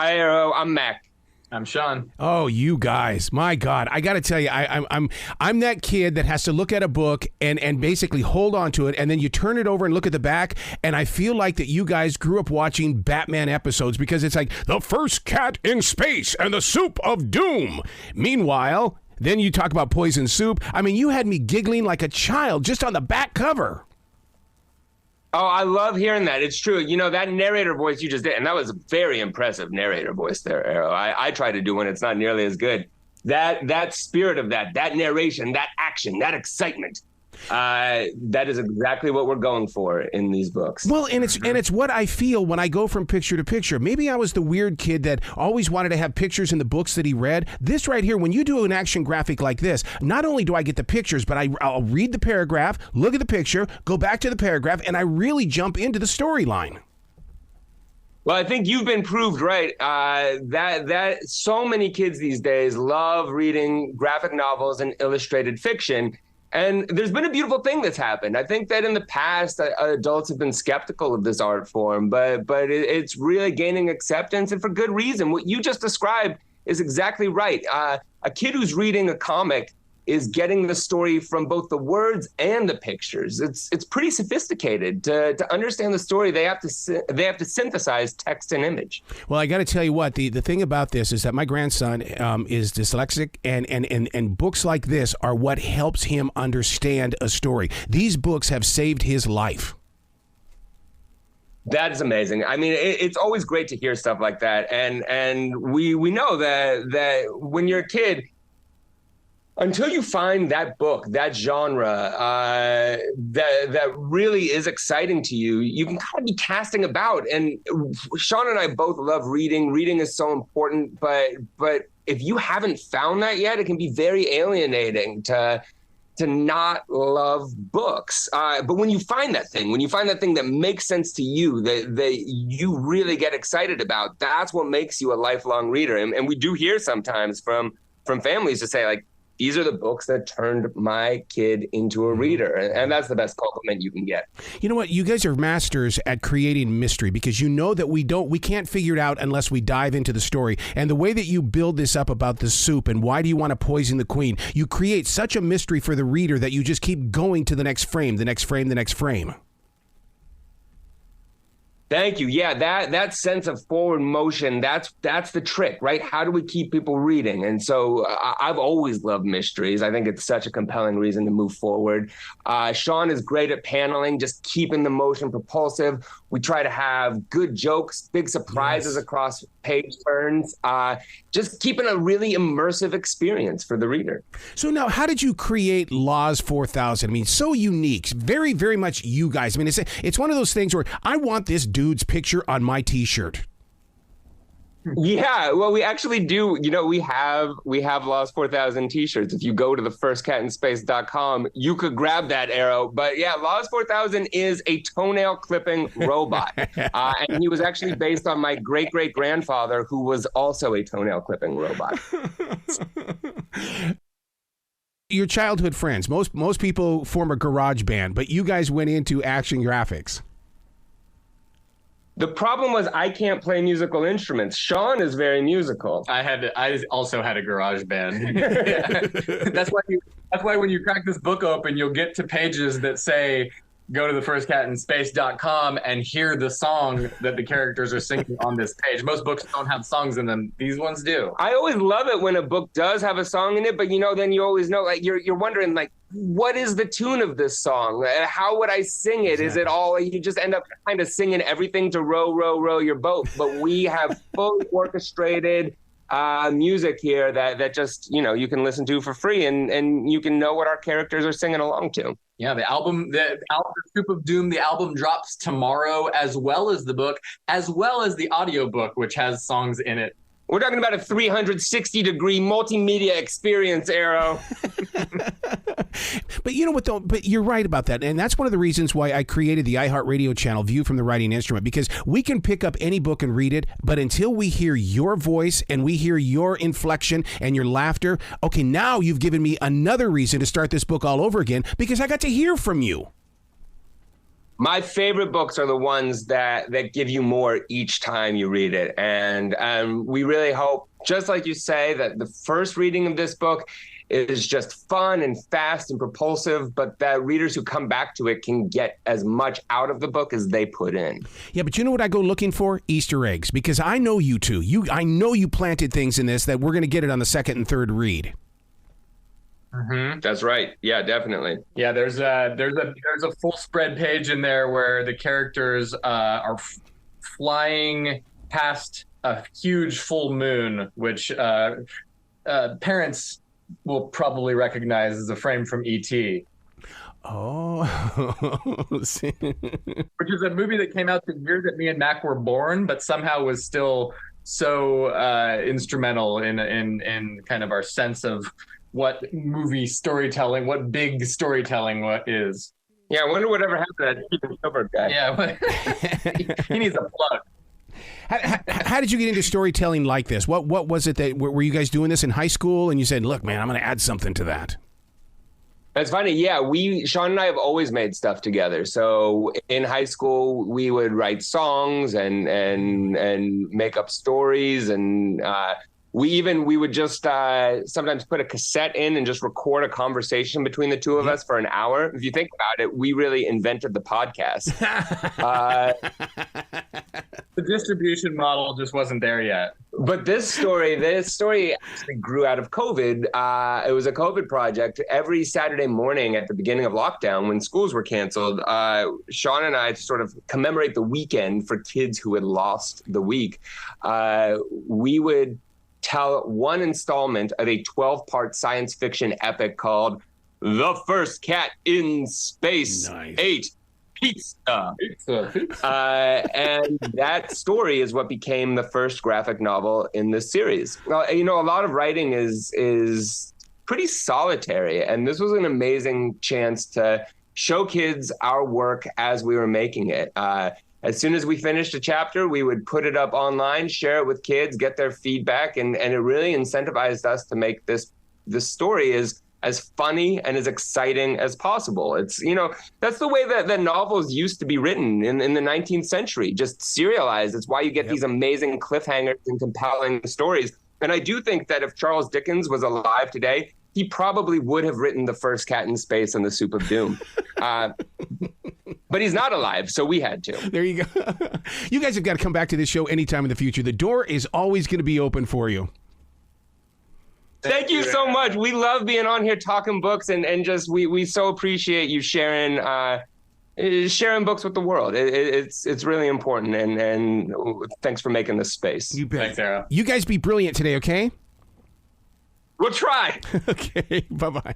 I'm Mac. I'm Shawn. Oh, you guys. My God. I got to tell you, I'm that kid that has to look at a book and basically hold on to it, and then you turn it over and look at the back, and I feel like that you guys grew up watching Batman episodes because it's like the first cat in space and the soup of doom. Meanwhile, then you talk about poison soup. I mean, you had me giggling like a child just on the back cover. Oh, I love hearing that. It's true. You know, that narrator voice you just did, and that was a very impressive narrator voice there, Arrow. I try to do one. It's not nearly as good. That spirit of that narration, that action, that excitement, that is exactly what we're going for in these books. Well, and it's what I feel when I go from picture to picture. Maybe I was the weird kid that always wanted to have pictures in the books that he read. This right here, when you do an action graphic like this, not only do I get the pictures, but I'll read the paragraph, look at the picture, go back to the paragraph, and I really jump into the storyline. Well, I think you've been proved right. That so many kids these days love reading graphic novels and illustrated fiction. And there's been a beautiful thing that's happened. I think that in the past, adults have been skeptical of this art form, but it's really gaining acceptance, and for good reason. What you just described is exactly right. A kid who's reading a comic is getting the story from both the words and the pictures. It's pretty sophisticated. To understand the story, they have to synthesize text and image. Well, I got to tell you what, the thing about this is that my grandson is dyslexic, and books like this are what helps him understand a story. These books have saved his life. That is amazing. I mean, it's always great to hear stuff like that. And we know that when you're a kid, until you find that book, that genre, that really is exciting to you, you can kind of be casting about. And Shawn and I both love reading. Reading is so important, but if you haven't found that yet, it can be very alienating to not love books. But when you find that thing, that makes sense to you, that you really get excited about, that's what makes you a lifelong reader. And we do hear sometimes from families to say, like, these are the books that turned my kid into a reader. And that's the best compliment you can get. You know what? You guys are masters at creating mystery, because you know that we can't figure it out unless we dive into the story. And the way that you build this up about the soup and why do you want to poison the queen, you create such a mystery for the reader that you just keep going to the next frame, the next frame, the next frame. Thank you. Yeah, that sense of forward motion, that's the trick, right? How do we keep people reading? And so I've always loved mysteries. I think it's such a compelling reason to move forward. Shawn is great at paneling, just keeping the motion propulsive. We try to have good jokes, big surprises across page turns, just keeping a really immersive experience for the reader. So now, how did you create Laws 4000? I mean, so unique, very, very much you guys. I mean, it's one of those things where I want this dude's picture on my T-shirt. Yeah, well, we actually do. You know, we have Laws 4000 T-shirts. If you go to the firstcatinspace.com, you could grab that, Arrow. But yeah, Laws 4000 is a toenail clipping robot, and he was actually based on my great grandfather, who was also a toenail clipping robot. Your childhood friends. Most people form a garage band, but you guys went into action graphics. The problem was I can't play musical instruments. Shawn is very musical. I also had a garage band. That's why when you crack this book open, you'll get to pages that say, go to the firstcatinspace.com and hear the song that the characters are singing on this page. Most books don't have songs in them. These ones do. I always love it when a book does have a song in it, but then you always know, like, you're wondering, like, what is the tune of this song? How would I sing it? Is it all, you just end up kind of singing everything to row, row, row your boat. But we have fully orchestrated music here that just, you can listen to for free, and you can know what our characters are singing along to. Yeah, the album Soup of Doom, the album drops tomorrow, as well as the book, as well as the audiobook, which has songs in it. We're talking about a 360-degree multimedia experience, Arrow. But you know what, though? But you're right about that. And that's one of the reasons why I created the iHeartRadio channel, View from the Writing Instrument, because we can pick up any book and read it, but until we hear your voice and we hear your inflection and your laughter, okay, now you've given me another reason to start this book all over again, because I got to hear from you. My favorite books are the ones that give you more each time you read it. And we really hope, just like you say, that the first reading of this book is just fun and fast and propulsive, but that readers who come back to it can get as much out of the book as they put in. Yeah, but you know what I go looking for? Easter eggs, because I know you two. I know you planted things in this that we're going to get it on the second and third read. Mm-hmm. That's right. Yeah, definitely. Yeah, there's a full spread page in there where the characters are flying past a huge full moon, which parents will probably recognize as a frame from E.T. Oh, which is a movie that came out the year that me and Mac were born, but somehow was still so instrumental in kind of our sense of what movie storytelling, what big storytelling what is. Yeah, I wonder whatever happened to that Steven Spielberg guy. Yeah, he needs a plug. How did you get into storytelling like this? What was it that were you guys doing this in high school and you said, look, man, I'm going to add something to that? It's funny. Yeah, Shawn and I have always made stuff together. So in high school, we would write songs and make up stories. And we would just sometimes put a cassette in and just record a conversation between the two of us for an hour. If you think about it, we really invented the podcast. The distribution model just wasn't there yet. But this story actually grew out of COVID. It was a COVID project. Every Saturday morning at the beginning of lockdown, when schools were canceled, Shawn and I, to sort of commemorate the weekend for kids who had lost the week, we would tell one installment of a 12-part science fiction epic called The First Cat in Space Ate Pizza. And that story is what became the first graphic novel in this series. Well, a lot of writing is pretty solitary, and this was an amazing chance to show kids our work as we were making it. As soon as we finished a chapter, we would put it up online, share it with kids, get their feedback, and it really incentivized us to make this story as funny and as exciting as possible. It's, that's the way that novels used to be written in the 19th century, just serialized. It's why you get these amazing cliffhangers and compelling stories. And I do think that if Charles Dickens was alive today, he probably would have written The First Cat in Space and The Soup of Doom. But he's not alive, so we had to. There you go. You guys have got to come back to this show anytime in the future. The door is always going to be open for you. Thank you so much. We love being on here talking books, and just we so appreciate you sharing books with the world. It's really important, and thanks for making this space. You bet. Thanks, Sarah. You guys be brilliant today, okay? We'll try. Okay, bye-bye.